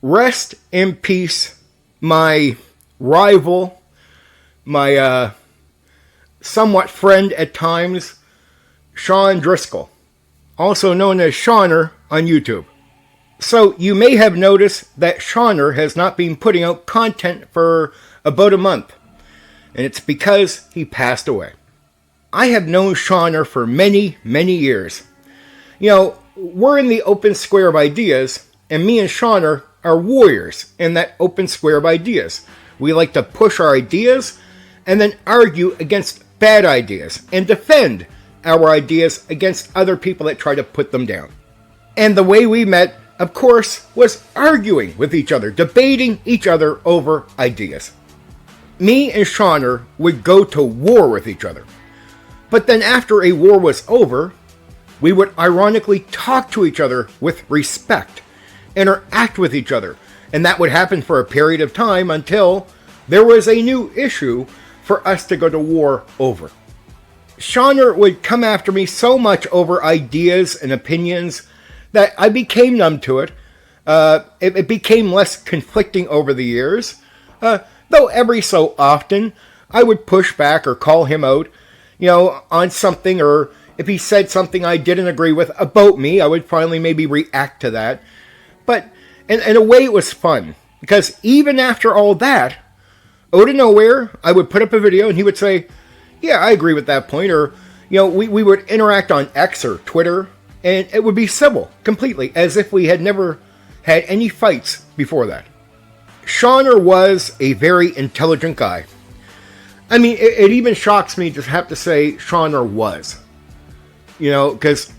Rest in peace, my rival, my somewhat friend at times, Sean Driscoll, also known as Shonner on YouTube. So you may have noticed that Shonner has not been putting out content for about a month, and it's because he passed away. I have known Shonner for many, many years. You know, we're in the open square of ideas, and me and Shonner are warriors in that open square of ideas. We like to push our ideas and then argue against bad ideas and defend our ideas against other people that try to put them down. And the way we met, of course, was arguing with each other, debating each other over ideas. Me and Shonner would go to war with each other. But then after a war was over, we would ironically talk to each other with respect, interact with each other, and that would happen for a period of time until there was a new issue for us to go to war over. Shonner would come after me so much over ideas and opinions that I became numb to it. It became less conflicting over the years, though every so often I would push back or call him out, on something, or if he said something I didn't agree with about me, I would finally maybe react to that. But in a way it was fun, because even after all that, out of nowhere, I would put up a video and he would say, yeah, I agree with that point, or, we would interact on X or Twitter, and it would be civil, completely, as if we had never had any fights before that. Shonner was a very intelligent guy. I mean, it even shocks me to have to say Shonner was. Because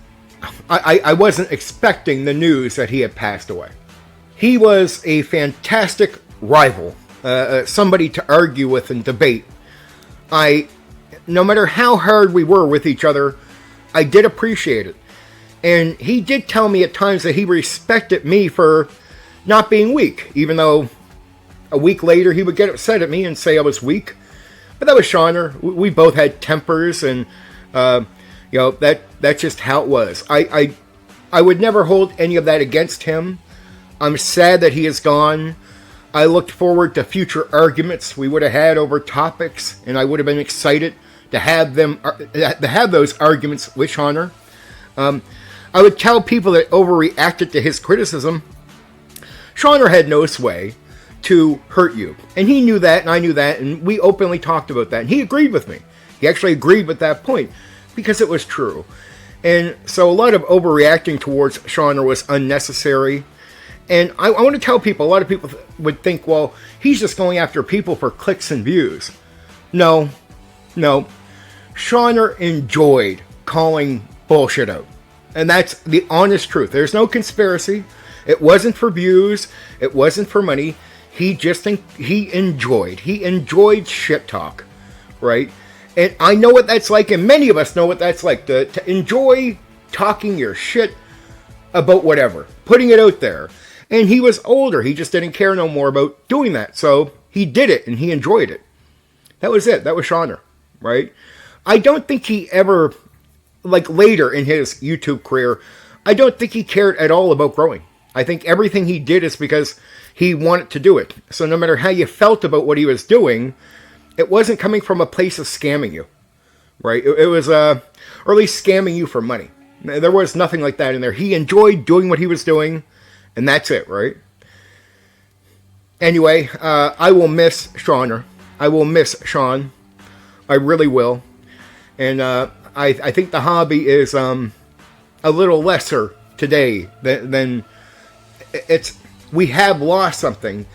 I wasn't expecting the news that he had passed away. He was a fantastic rival, somebody to argue with and debate. No matter how hard we were with each other, I did appreciate it. And he did tell me at times that he respected me for not being weak, even though a week later he would get upset at me and say I was weak. But that was Shonner. We both had tempers, and that's just how it was. I would never hold any of that against him. I'm sad that he is gone. I looked forward to future arguments we would have had over topics, and I would have been excited to have those arguments with Shonner. I would tell people that overreacted to his criticism, Shonner had no sway to hurt you. And he knew that, and I knew that, and we openly talked about that. And he agreed with me. He actually agreed with that point, because it was true. And so a lot of overreacting towards Shonner was unnecessary. And I want to tell people, a lot of people would think, well, he's just going after people for clicks and views. No. Shonner enjoyed calling bullshit out. And that's the honest truth. There's no conspiracy. It wasn't for views. It wasn't for money. He enjoyed shit talk, right? And I know what that's like, and many of us know what that's like, to enjoy talking your shit about whatever, putting it out there. And he was older. He just didn't care no more about doing that. So he did it, and he enjoyed it. That was it. That was Shonner, right? I don't think he ever, later in his YouTube career, I don't think he cared at all about growing. I think everything he did is because he wanted to do it. So no matter how you felt about what he was doing, it wasn't coming from a place of scamming you, right? It was, or at least scamming you for money. There was nothing like that in there. He enjoyed doing what he was doing, and that's it, right? Anyway, I will miss Shonner. I will miss Sean. I really will. And I think the hobby is a little lesser today than it's. We have lost something,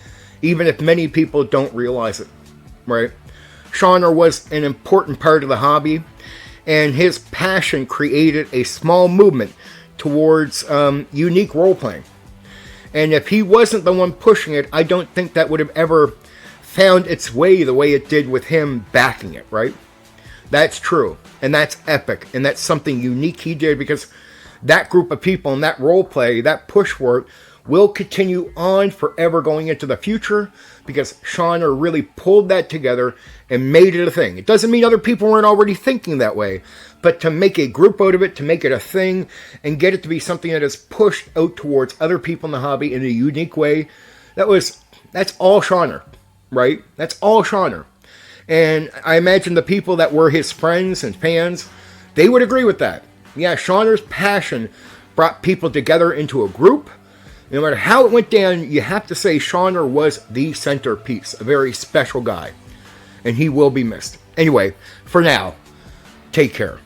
even if many people don't realize it, right? Shonner was an important part of the hobby, and his passion created a small movement towards unique role-playing. And if he wasn't the one pushing it, I don't think that would have ever found its way the way it did with him backing it, right? That's true, and that's epic, and that's something unique he did, because that group of people and that role-play, that push for it, will continue on forever going into the future, because Shonner really pulled that together and made it a thing. It doesn't mean other people weren't already thinking that way, but to make a group out of it, to make it a thing, and get it to be something that is pushed out towards other people in the hobby in a unique way, That's all Shonner, right? That's all Shonner. And I imagine the people that were his friends and fans, they would agree with that. Yeah, Shonner's passion brought people together into a group. No matter how it went down, you have to say Shonner was the centerpiece, a very special guy. And he will be missed. Anyway, for now, take care.